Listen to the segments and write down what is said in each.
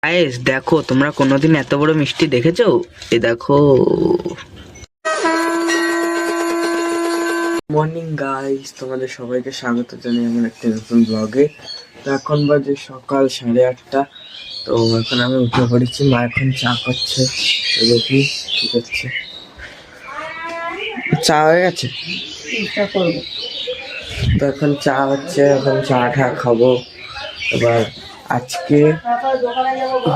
Guys দেখো, তোমরা কোনোদিন এত বড় মিষ্টি দেখেছো? এ দেখো। মর্নিং গাইস, তোমাদের সবাইকে স্বাগত জানাই আমার একটা নতুন ব্লগে। তো এখন বাজে সকাল 8:30। তো এখন আমি উঠে পড়েছি, মা এখন চা করছে। তো দেখি কি করছে। চা হয়ে গেছে, তো এখন চা হচ্ছে, এখন চা টা খাবো। এবার আজকে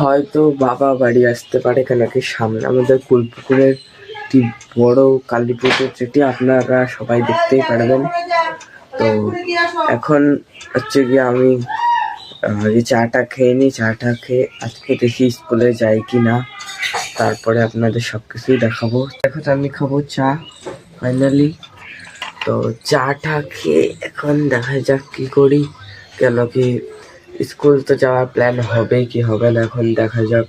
হয়তো বাবা বাড়ি আসতে পারে, কেন কি সামনে আমাদের কুলপুকুরের একটি বড় কালী পুজো, যেটি আপনারা সবাই দেখতেই পারবেন। তো এখন হচ্ছে গিয়ে আমি এই চাটা খেয়ে নিই। চাটা খেয়ে আজকে দেখি স্কুলে যাই কি না, তারপরে আপনাদের সব কিছুই দেখাবো। এখন আমি খাবো চা ফাইনালি। তো চাটা খেয়ে এখন দেখা যাক কি করি, কেন কি স্কুল তো যাওয়ার প্ল্যান হবে কি হবে না এখন দেখা যাক।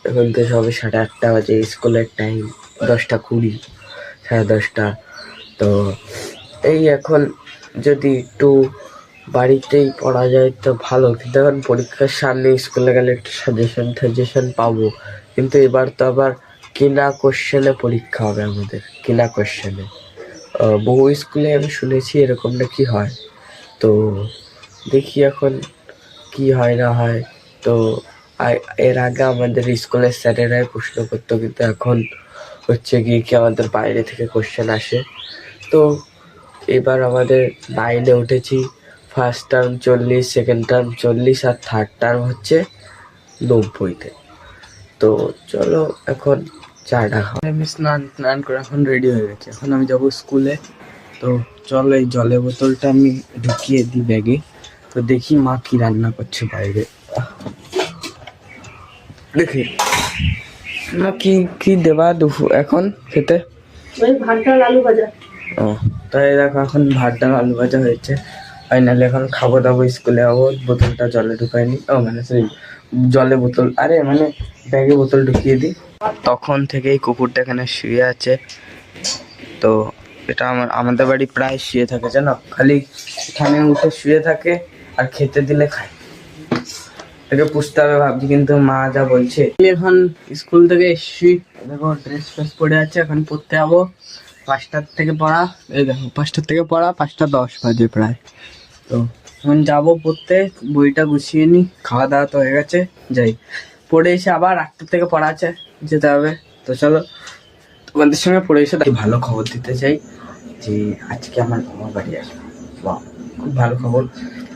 এখন তো সবে 8:30 বাজে, স্কুলের টাইম 10:20, 10:30। তো এই এখন যদি একটু বাড়িতেই পড়া যায় তো ভালো, কিন্তু এখন পরীক্ষার সামনে স্কুলে গেলে একটু সাজেশন পাবো। কিন্তু এবার তো আবার কিনা কোশ্চেনে পরীক্ষা হবে আমাদের, কিনা কোশ্চেনে। বহু স্কুলে আমি শুনেছি এরকম নাকি হয়। তো দেখি এখন কি হয় না হয়। তো এর আগে আমাদের স্কুলের স্যারেরাই প্রশ্ন করতো, কিন্তু এখন হচ্ছে গিয়ে কি আমাদের বাইরে থেকে কোশ্চেন আসে। তো এবার আমাদের 9-এ উঠেছি। ফার্স্ট টার্ম 40, সেকেন্ড টার্ম 40, আর থার্ড টার্ম হচ্ছে 90-তে। তো চলো এখন চাটা খাও। আমি স্নান করে এখন রেডি হয়ে গেছি, এখন আমি যাবো স্কুলে। তো চলো এই জলের বোতলটা আমি ঢুকিয়ে দিই ব্যাগে। তো দেখি মা কি রান্না করছে বাইরে। দেখি মা কি কি দেবা দুপুর এখন খেতে। ভাত ডাল আলু ভাজা। ও, তাই দেখো এখন ভাত ডাল আলু ভাজা হয়েছে। ফাইনালি এখন খাবো দাবো, স্কুলে যাবো। বোতলটা জলে ঢুকাইনি, ও মানে সরি জলে বোতল, আরে মানে ব্যাগে বোতল ঢুকিয়ে দিই। তখন থেকেই কুকুরটা এখানে শুয়ে আছে। তো এটা আমাদের বাড়ি প্রায় শুয়ে থাকে, জানো, খালি এখানে উঠে শুয়ে থাকে আর খেতে দিলে খায়। একে পুষতে হবে ভাবছি, কিন্তু মা যা বলছে। এখন স্কুল থেকে এসছি, দেখো ড্রেস ফ্রেস পরে আছে, এখন পড়তে যাবো। 5টার থেকে পড়া, এই দেখো 5টার থেকে পড়া, 5:10 বাজে প্রায়। তো এখন যাবো পড়তে, বইটা গুছিয়ে নিই। খাওয়া দাওয়া তো হয়ে গেছে, যাই। পড়ে এসে আবার 8টার থেকে পড়া আছে, যেতে হবে। তো চলো তোমাদের সঙ্গে পড়ে এসে ভালো খবর দিতে চাই যে আজকে আমার মামা বাড়ি আসবে। বাহ, খুব ভালো খবর।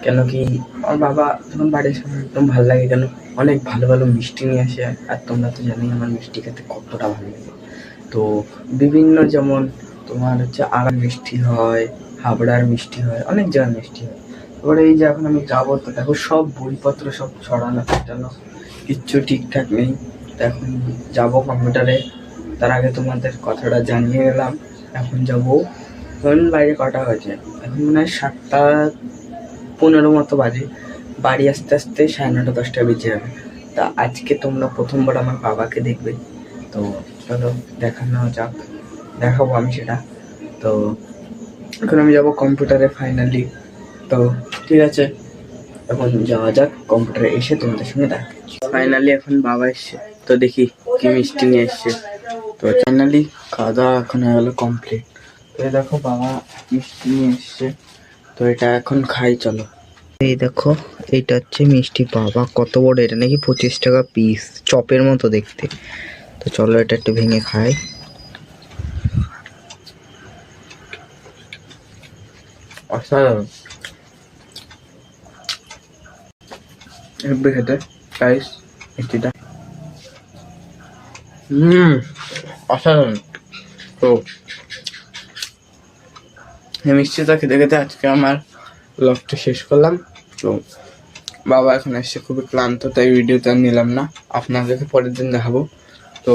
কেন কি আমার বাবা যখন বাড়ি আসে আমার একদম ভালো লাগে, কেন অনেক ভালো ভালো মিষ্টি নিয়ে আসে। আর তোমরা তো জানোই আমার মিষ্টি খেতে কতটা ভালো লাগে। তো বিভিন্ন, যেমন তোমার হচ্ছে আড়ার মিষ্টি হয়, হাবড়ার মিষ্টি হয়, অনেক জায়গার মিষ্টি হয়। এবারে এই যে এখন আমি যাবো, তো দেখো সব বইপত্র সব ছড়ানো ফেটানো, কিচ্ছু ঠিকঠাক নেই। তো এখন যাবো কম্পিউটারে। তার আগে তোমাদের কথাটা জানিয়ে গেলাম, এখন যাবো। এখন বাইরে কটা হয়েছে, এখন মনে হয় 7:15 মতো বাজে। বাড়ি আসতে আসতে 9:30, 10টা বেজে যাবে। তা আজকে তোমরা প্রথমবার আমার বাবাকে দেখবে। তো চলো দেখানো যাক, দেখাবো আমি সেটা। তো এখন আমি যাবো কম্পিউটারে ফাইনালি। তো ঠিক আছে, এখন যাওয়া যাক। কম্পিউটারে এসে তোমাদের সঙ্গে দেখা। ফাইনালি এখন বাবা এসছে, তো দেখি কি মিষ্টি নিয়ে এসছে। তো ফাইনালি খাওয়া দাওয়া এখন হয়ে গেলো কমপ্লিট। তো এই দেখো বাবা মিষ্টি নিয়ে এসছে, তো এটা এখন খাই, চলো। এই দেখো, এইটা হচ্ছে মিষ্টি। বাবা কত বড়, এটা নাকি 25 টাকা পিস, চপের মতো দেখতে। তো চলো এটা একটু ভেঙে খাই। অসাধারণ খেতে গাইস মিষ্টিটা। অসাধারণ। তো এই মিষ্টিটা খেতে খেতে আজকে আমার ব্লগটা শেষ করলাম। তো বাবা এখন এসে খুবই ক্লান্ত, তাই ভিডিওটা নিলাম না, আপনাদেরকে পরের দিন দেখাবো। তো